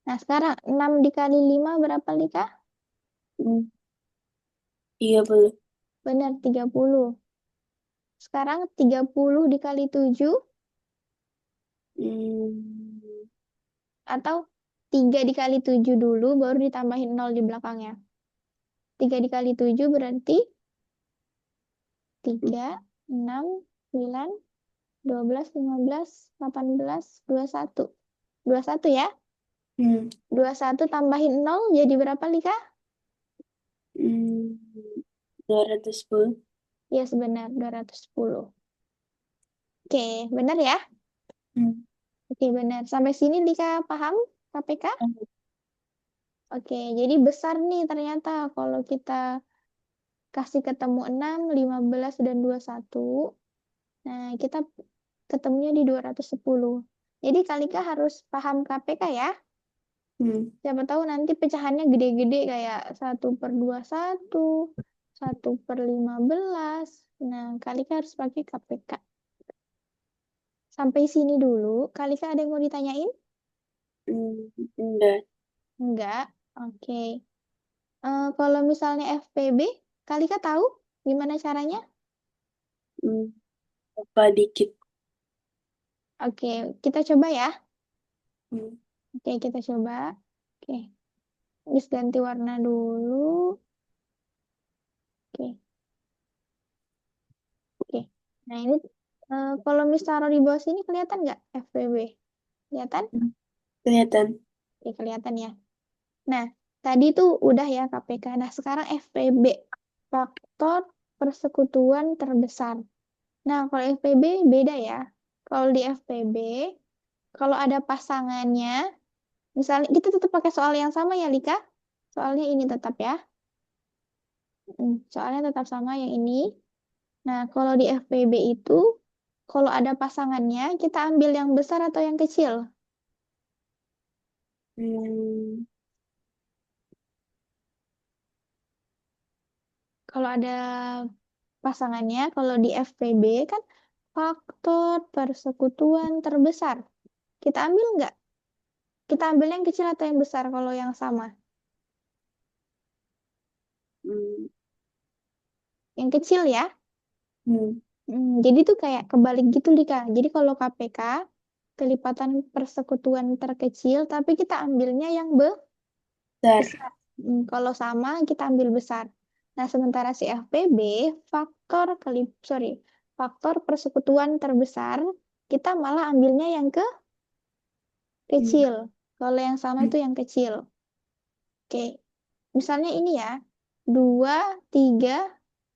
S1: Nah, sekarang 6 dikali 5 berapa, Lika?
S2: 30.
S1: Benar, 30. Sekarang 30 dikali 7
S2: Hmm,
S1: atau 3 dikali 7 dulu, baru ditambahin 0 di belakangnya. 3 dikali 7 berarti 3, 6, 9, 12, 15, 18, 21. 21 ya.
S2: Hmm.
S1: 21 tambahin 0 jadi berapa, Lika?
S2: Hmm. 210.
S1: Ya, sebenar 210. Oke, benar ya?
S2: Hmm.
S1: Oke, benar. Sampai sini Lika paham KPK? Oke, jadi besar nih ternyata kalau kita kasih ketemu 6, 15, dan 21. Nah, kita ketemunya di 210. Jadi Kalika harus paham KPK ya.
S2: Hmm.
S1: Siapa tahu nanti pecahannya gede-gede kayak 1/21, 1/15. Nah, Kalika harus pakai KPK. Sampai sini dulu. Kalika ada yang mau ditanyain?
S2: Hmm. Enggak.
S1: Enggak. Oke. Kalau misalnya FPB, Kalika tahu gimana caranya?
S2: Hmm. Apa dikit?
S1: Oke, kita coba ya.
S2: Hmm.
S1: Oke, kita coba. Oke, Miss ganti warna dulu. Oke, oke. Nah, ini kalau Miss taruh di bawah sini kelihatan nggak FPB? Kelihatan?
S2: Hmm. Kelihatan.
S1: Oke, kelihatan ya. Nah, tadi tuh udah ya KPK. Nah, sekarang FPB. Faktor persekutuan terbesar. Nah, kalau FPB beda ya. Kalau di FPB, kalau ada pasangannya, misalnya kita tetap pakai soal yang sama ya, Lika. Soalnya ini tetap ya. Soalnya tetap sama yang ini. Nah, kalau di FPB itu, kalau ada pasangannya, kita ambil yang besar atau yang kecil.
S2: Hmm.
S1: Kalau ada pasangannya, kalau di FPB kan faktor persekutuan terbesar. Kita ambil nggak? Kita ambil yang kecil atau yang besar kalau yang sama?
S2: Hmm.
S1: Yang kecil ya.
S2: Hmm.
S1: Jadi tuh kayak kebalik gitu, Lika. Jadi kalau KPK, kelipatan persekutuan terkecil, tapi kita ambilnya yang
S2: Bentar.
S1: besar. Kalau sama, kita ambil besar. Nah, sementara si FPB, faktor persekutuan terbesar, kita malah ambilnya yang
S2: Hmm.
S1: kecil. Kalau yang sama
S2: Hmm.
S1: itu yang kecil. Oke, misalnya ini ya, 2, 3,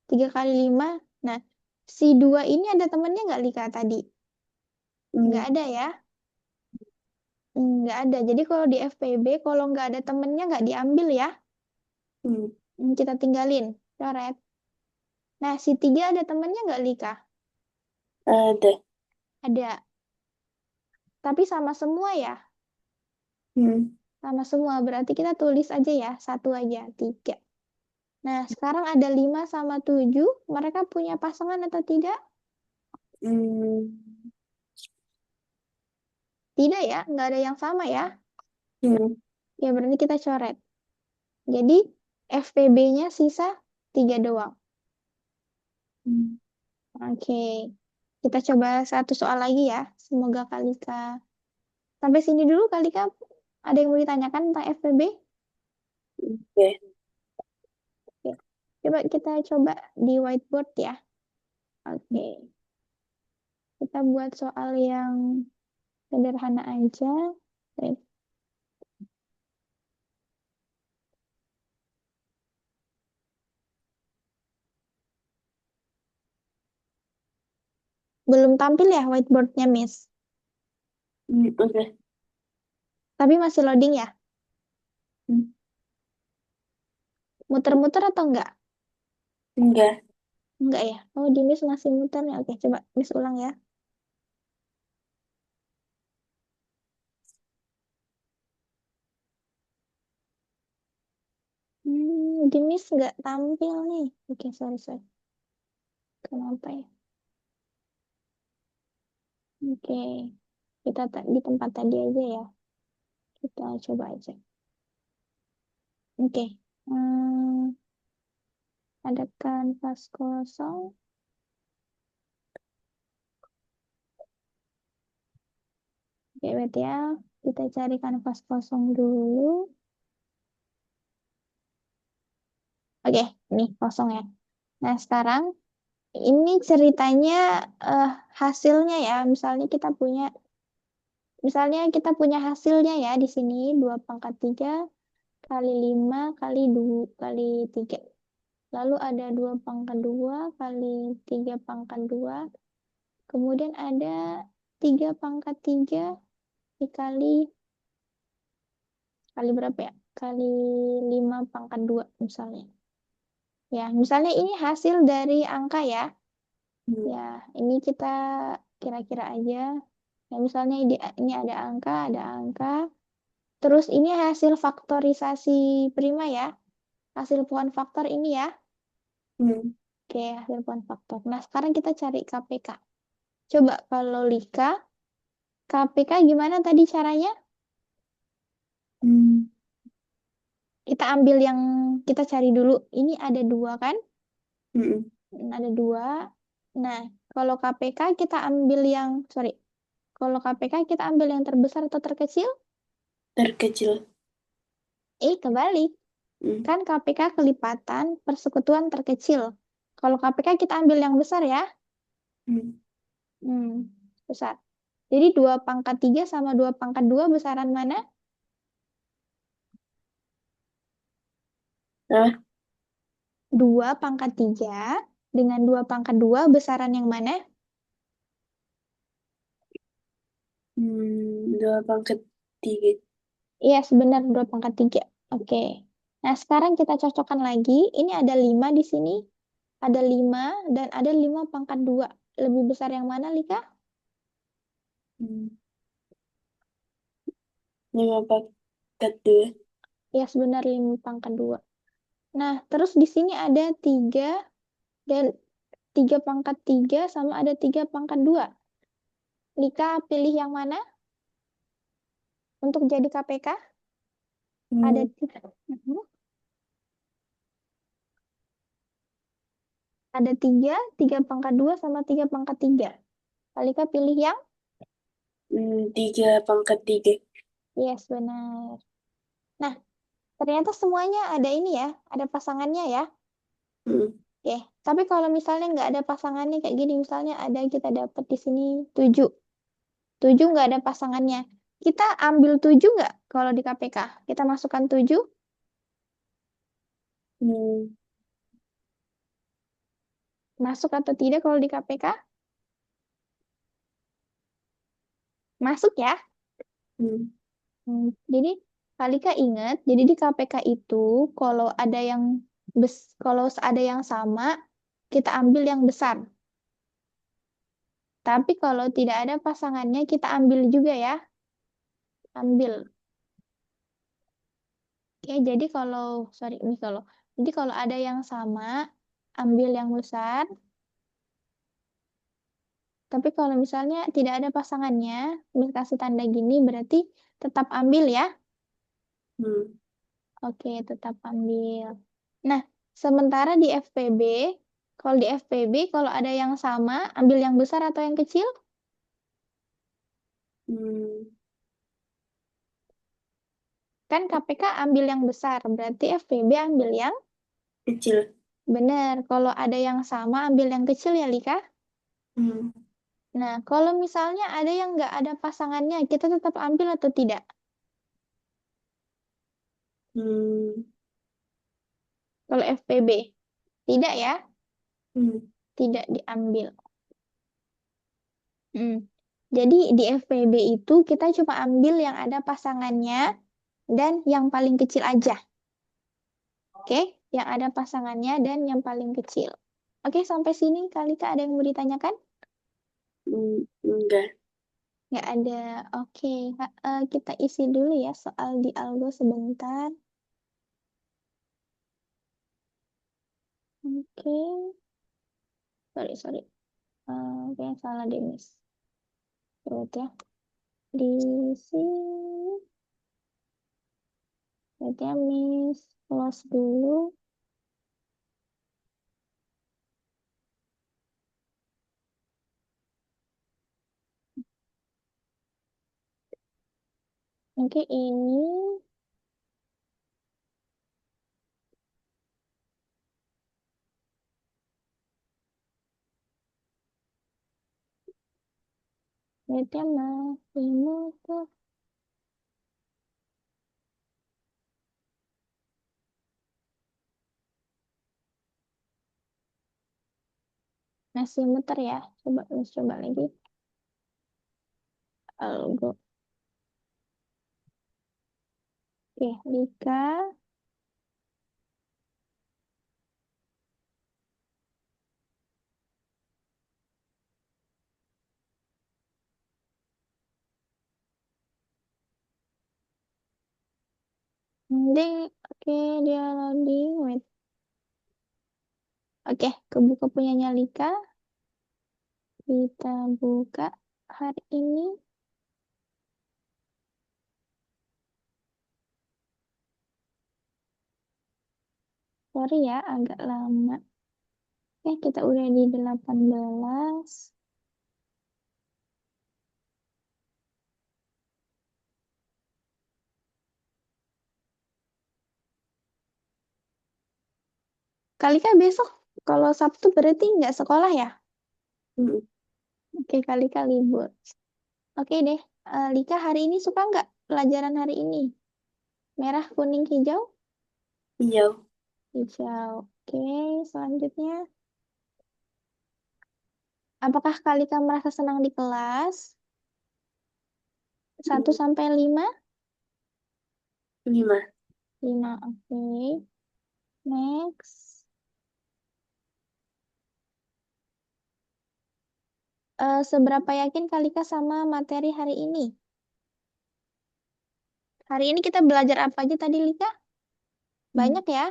S1: 3 kali 5. Nah, si 2 ini ada temennya nggak, Lika, tadi? Nggak
S2: Hmm.
S1: ada ya? Nggak ada. Jadi kalau di FPB, kalau nggak ada temennya nggak diambil ya.
S2: Hmm.
S1: Kita tinggalin. Coret. Nah, si 3 ada temennya nggak, Lika?
S2: Ada.
S1: Ada. Tapi sama semua ya.
S2: Hmm.
S1: Sama semua. Berarti kita tulis aja ya. Satu aja. 3. Nah, sekarang ada 5 sama 7. Mereka punya pasangan atau tidak?
S2: Hmm.
S1: Tidak ya. Nggak ada yang sama ya.
S2: Hmm.
S1: Ya, berarti kita coret. Jadi, FPB-nya sisa 3 doang.
S2: Hmm.
S1: Oke. Kita coba satu soal lagi ya. Semoga Kalika. Sampai sini dulu, Kalika. Ada yang mau ditanyakan tentang FPB?
S2: Oke.
S1: Oke. Coba kita coba di whiteboard ya. Oke. Kita buat soal yang sederhana aja. Oke. Belum tampil ya whiteboardnya, Miss.
S2: Hmm. Oke.
S1: Tapi masih loading ya.
S2: Hmm.
S1: Muter-muter atau enggak?
S2: Enggak.
S1: Enggak ya. Oh, di Miss masih muter ya. Oke, coba Miss ulang ya. Di Miss nggak tampil nih. Oke, sorry, sorry. Kenapa ya? Oke. Kita di tempat tadi aja ya. Kita coba aja. Oke. Hmm, ada kanvas kosong. Oke, wait ya. Kita cari kanvas kosong dulu. Oke, ini kosong ya. Nah, sekarang Ini ceritanya eh, hasilnya ya. Misalnya kita punya hasilnya ya di sini 2 pangkat 3 kali 5 kali 2 kali 3. Lalu ada 2 pangkat 2 kali 3 pangkat 2. Kemudian ada 3 pangkat 3 dikali kali berapa ya? Kali 5 pangkat 2 misalnya. Ya, misalnya ini hasil dari angka ya.
S2: Hmm.
S1: Ya, ini kita kira-kira aja. Ya, misalnya ini ada angka. Terus ini hasil faktorisasi prima ya. Hasil pohon faktor ini ya.
S2: Hmm.
S1: Oke, hasil pohon faktor. Nah, sekarang kita cari KPK. Coba kalau Lika, KPK gimana tadi caranya?
S2: Hmm.
S1: Kita ambil yang kita cari dulu. Ini ada dua kan?
S2: Hmm.
S1: Ada dua. Nah, kalau KPK kita ambil yang, sorry, kalau KPK kita ambil yang terbesar atau terkecil?
S2: Terkecil.
S1: Kebalik.
S2: Hmm.
S1: Kan KPK kelipatan persekutuan terkecil. Kalau KPK kita ambil yang besar ya.
S2: Hmm.
S1: Hmm, besar. Jadi 2 pangkat 3 sama 2 pangkat 2 besaran mana?
S2: Nah,
S1: 2 pangkat 3 dengan 2 pangkat 2 besaran yang mana?
S2: dua pangkat tiga.
S1: Iya, sebenar 2 pangkat 3. Oke. Nah, sekarang kita cocokkan lagi. Ini ada 5 di sini. Ada 5 dan ada 5 pangkat 2. Lebih besar yang mana, Lika?
S2: Hmm. Lima pangkat dua.
S1: Ya, sebenar 5 pangkat 2. Nah, terus di sini ada 3 dan 3 pangkat 3 sama ada 3 pangkat 2. Lika pilih yang mana untuk jadi KPK? Ada
S2: Hmm.
S1: 3. Mhm. Ada 3, 3 pangkat 2 sama 3 pangkat 3. Lika pilih yang?
S2: Tiga pangkat tiga.
S1: Yes, benar. Nah, ternyata semuanya ada ini ya, ada pasangannya ya.
S2: Hmm.
S1: Oke, tapi kalau misalnya nggak ada pasangannya kayak gini, misalnya ada kita dapat di sini 7. 7 nggak ada pasangannya. Kita ambil 7 nggak kalau di KPK? Kita masukkan 7,
S2: Hmm.
S1: masuk atau tidak kalau di KPK? Masuk ya.
S2: Hmm.
S1: Jadi Kalika ingat, jadi di KPK itu kalau ada yang kalau ada yang sama, kita ambil yang besar. Tapi kalau tidak ada pasangannya, kita ambil juga ya. Ambil. Oke, jadi sorry, ini jadi kalau ada yang sama, ambil yang besar. Tapi kalau misalnya tidak ada pasangannya, kasih tanda gini berarti tetap ambil ya.
S2: Hmm.
S1: Oke, tetap ambil. Nah, sementara di FPB, kalau di FPB, kalau ada yang sama, ambil yang besar atau yang kecil?
S2: Hmm.
S1: Kan KPK ambil yang besar, berarti FPB ambil yang
S2: Kecil.
S1: benar. Kalau ada yang sama, ambil yang kecil ya, Lika.
S2: Hmm.
S1: Nah, kalau misalnya ada yang nggak ada pasangannya, kita tetap ambil atau tidak?
S2: Hmm.
S1: Kalau FPB, tidak ya,
S2: Hmm.
S1: tidak diambil. Hmm. Jadi di FPB itu kita cuma ambil yang ada pasangannya dan yang paling kecil aja. Oke, yang ada pasangannya dan yang paling kecil. Oke, sampai sini Kalika ada yang mau ditanyakan?
S2: Enggak.
S1: Nggak ada. Oke, kita isi dulu ya soal di Algo sebentar. Oke, sorry, sorry. Kayaknya salah deh, Miss. Coba ya. Di sini, berarti ya, Miss. Close dulu. Oke, ini Bete masih muda. Masih muter ya. Coba lagi. Algo. Oke, Lika. Mending, oke, dia loading. Wait. Oke, kebuka punyanya Lika. Kita buka hari ini. Sorry ya, agak lama. Oke, kita udah di 18. Kalika besok, kalau Sabtu berarti nggak sekolah ya?
S2: Hmm.
S1: Oke, Kalika libur. Oke deh, Lika hari ini suka nggak pelajaran hari ini? Merah, kuning, hijau?
S2: Hijau.
S1: Hijau. Oke, selanjutnya. Apakah Kalika merasa senang di kelas? 1
S2: Hmm.
S1: sampai 5?
S2: 5.
S1: 5, oke. Next. Seberapa yakin Kalika sama materi hari ini? Hari ini kita belajar apa aja tadi, Lika? Banyak ya.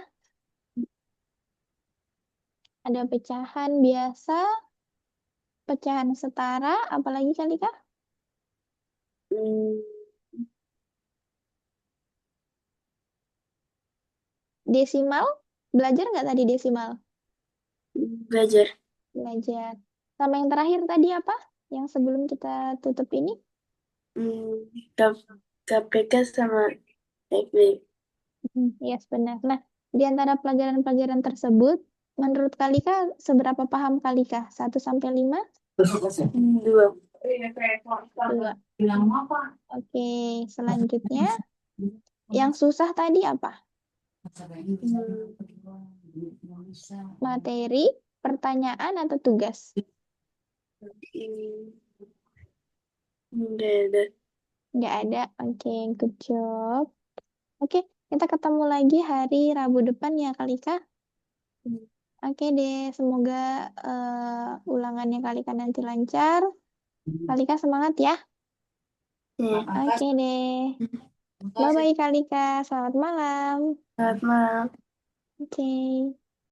S1: Ada pecahan biasa, pecahan setara, apalagi Kalika?
S2: Hmm.
S1: Desimal? Belajar nggak tadi desimal?
S2: Belajar.
S1: Belajar. Sama yang terakhir tadi apa? Yang sebelum kita tutup ini?
S2: Hmm. KPK sama FB.
S1: Yes, benar. Nah, di antara pelajaran-pelajaran tersebut, menurut Kalika, seberapa paham Kalika? 1 sampai 5?
S2: 2.
S1: 2. Oke, selanjutnya. Yang susah tadi apa? Materi, pertanyaan, atau tugas?
S2: Enggak ada.
S1: Nggak ada. Oke, good job. Oke, kita ketemu lagi hari Rabu depan ya, Kalika. Oke deh, semoga ulangannya Kalika nanti lancar. Kalika semangat ya.
S2: Ya.
S1: Oke deh. Bye-bye Kalika. Selamat malam.
S2: Selamat malam.
S1: Oke.